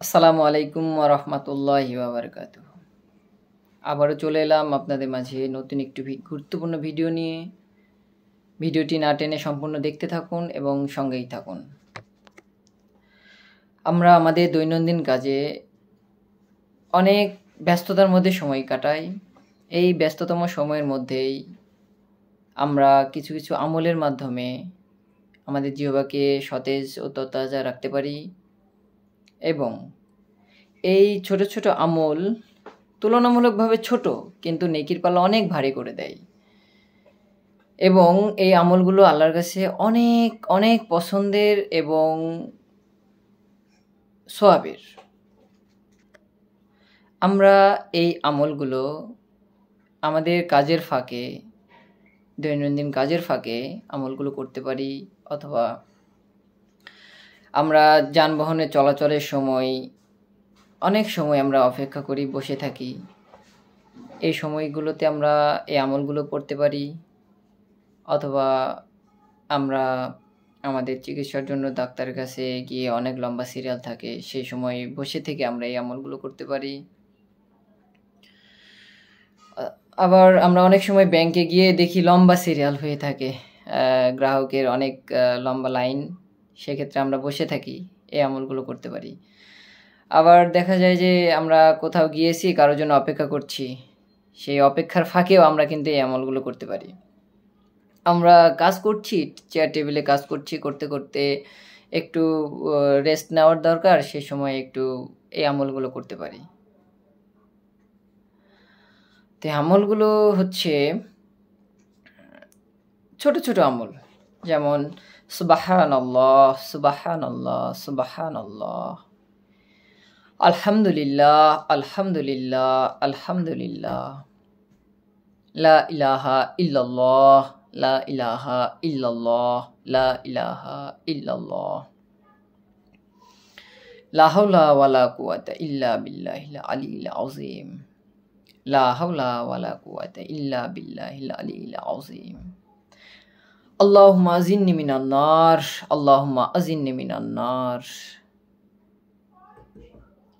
আসসালামু আলাইকুম ওয়া রাহমাতুল্লাহি ওয়া বারাকাতুহু। আবারও চলে এলাম আপনাদের মাঝে নতুন একটি গুরুত্বপূর্ণ ভিডিও নিয়ে। ভিডিওটি না টেনে সম্পূর্ণ দেখতে থাকুন এবং সঙ্গেই থাকুন। আমরা আমাদের দৈনন্দিন কাজে অনেক ব্যস্ততার মধ্যে সময় কাটাই। এই ব্যস্ততম সময়ের মধ্যেই আমরা কিছু কিছু আমলের মাধ্যমে আমাদের জিহ্বাকে সতেজ ও তরতাজা রাখতে পারি এবং এই ছোট ছোট আমল তুলনামূলকভাবে ছোট, কিন্তু নেকির পাল্লা অনেক ভারী করে দেয় এবং এই আমলগুলো আল্লাহর কাছে অনেক অনেক পছন্দের এবং সওয়াবের। আমরা এই আমলগুলো আমাদের কাজের ফাঁকে, দৈনন্দিন কাজের ফাঁকে আমলগুলো করতে পারি, অথবা আমরা যানবাহনে চলাচলের সময় অনেক সময় আমরা অপেক্ষা করি, বসে থাকি। এই সময়গুলোতে আমরা এই আমলগুলো করতে পারি, অথবা আমরা আমাদের চিকিৎসার জন্য ডাক্তারের কাছে গিয়ে অনেক লম্বা সিরিয়াল থাকে, সেই সময় বসে থেকে আমরা এই আমলগুলো করতে পারি। আবার আমরা অনেক সময় ব্যাংকে গিয়ে দেখি লম্বা সিরিয়াল হয়ে থাকে, গ্রাহকের অনেক লম্বা লাইন, সেক্ষেত্রে আমরা বসে থাকি, এই আমলগুলো করতে পারি। আবার দেখা যায় যে আমরা কোথাও গিয়েছি, কারোর জন্য অপেক্ষা করছি, সেই অপেক্ষার ফাঁকেও আমরা কিন্তু এই আমলগুলো করতে পারি। আমরা কাজ করছি, চেয়ার টেবিলে কাজ করছি, করতে করতে একটু রেস্ট নেওয়ার দরকার, সেই সময় একটু এই আমলগুলো করতে পারি। তো আমলগুলো হচ্ছে ছোট ছোট আমল, যেমন সুবহানাল্লাহ সুবহানাল্লাহ সুবহানাল্লাহ, আলহামদুলিল্লাহ আলহামদুলিল্লাহ আলহামদুলিল্লাহ, লা ইলাহা ইল্লাল্লাহ লা ইলাহা ইল্লাল্লাহ লা ইলাহা ইল্লাল্লাহ, লা হাওলা ওয়ালা কুওয়াতা ইল্লা বিল্লাহিল আলিয়্যিল আযীম, লা হাওলা ওয়ালা কুওয়াতা ইল্লা বিল্লাহিল আলিয়্যিল আযীম, আল্লাহুম্মা আজিন্নি মিনান নার, আল্লাহুম্মা আজিন্নি মিনান নার,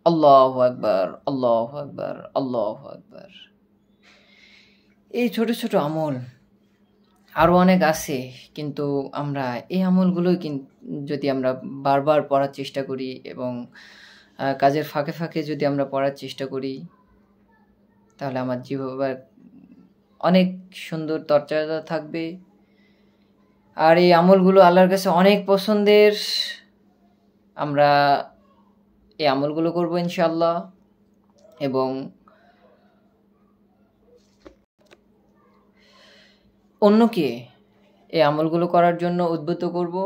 আল্লাহু আকবার আল্লাহু আকবার আল্লাহু আকবার। এই ছোট ছোট আমল আরও অনেক আছে, কিন্তু আমরা এই আমলগুলো যদি আমরা বারবার পড়ার চেষ্টা করি এবং কাজের ফাঁকে ফাঁকে যদি আমরা পড়ার চেষ্টা করি, তাহলে আমার জিহ্বার অনেক সুন্দর তরতাজা থাকবে। আর এই আমলগুলো আল্লাহর কাছে অনেক পছন্দের। আমরা এই আমলগুলো করব ইনশাআল্লাহ, এবং অন্যকে এই আমলগুলো করার জন্য উদ্বুদ্ধ করব।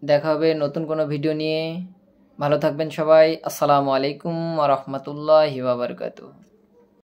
দেখা হবে নতুন কোনো ভিডিও নিয়ে। ভালো থাকবেন সবাই। আসসালামু আলাইকুম ওয়া রাহমাতুল্লাহি ওয়া বারাকাতুহু।